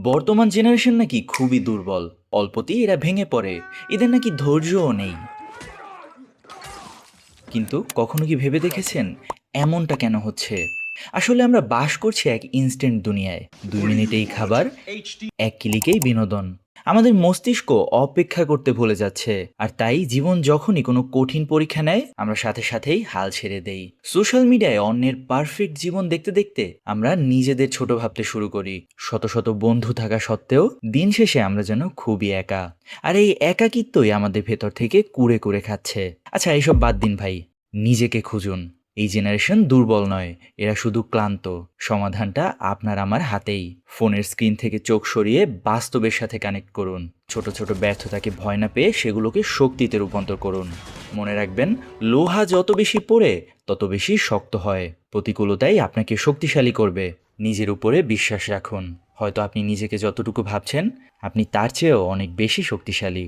বর্তমান জেনারেশন নাকি খুবই দুর্বল, অল্পতেই এরা ভেঙে পড়ে, এদের নাকি ধৈর্যও নেই। কিন্তু কখনো কি ভেবে দেখেছেন এমনটা কেন হচ্ছে? আসলে আমরা বাস করছি এক ইনস্ট্যান্ট দুনিয়ায়। 2 মিনিটেই খাবার, 1 ক্লিকেই বিনোদন। আমাদের মস্তিষ্ক অপেক্ষা করতে ভুলে যাচ্ছে, আর তাই জীবন যখনই কোনো কঠিন পরীক্ষা নেয় আমরা সাথে সাথেই হাল ছেড়ে দেই। সোশ্যাল মিডিয়ায় অন্যের পারফেক্ট জীবন দেখতে দেখতে আমরা নিজেদের ছোট ভাবতে শুরু করি। শত শত বন্ধু থাকা সত্ত্বেও দিন শেষে আমরা যেন খুবই একা। আর এই একাকিত্বই আমাদের ভেতর থেকে কুরে কুরে খাচ্ছে। আচ্ছা, এইসব বাদ দিন ভাই, নিজেকে খুঁজুন। এই জেনারেশন দুর্বল নয়, এরা শুধু ক্লান্ত। সমাধানটা আপনার আমার হাতেই। ফোনের স্ক্রিন থেকে চোখ সরিয়ে বাস্তবের সাথে কানেক্ট করুন। ছোট ছোট ব্যর্থতাকে ভয় না পেয়ে সেগুলোকে শক্তিতে রূপান্তর করুন। মনে রাখবেন, লোহা যত বেশি পড়ে তত বেশি শক্ত হয়। প্রতিকূলতাই আপনাকে শক্তিশালী করবে। নিজের উপরে বিশ্বাস রাখুন। হয়তো আপনি নিজেকে যতটুকু ভাবছেন আপনি তার চেয়েও অনেক বেশি শক্তিশালী।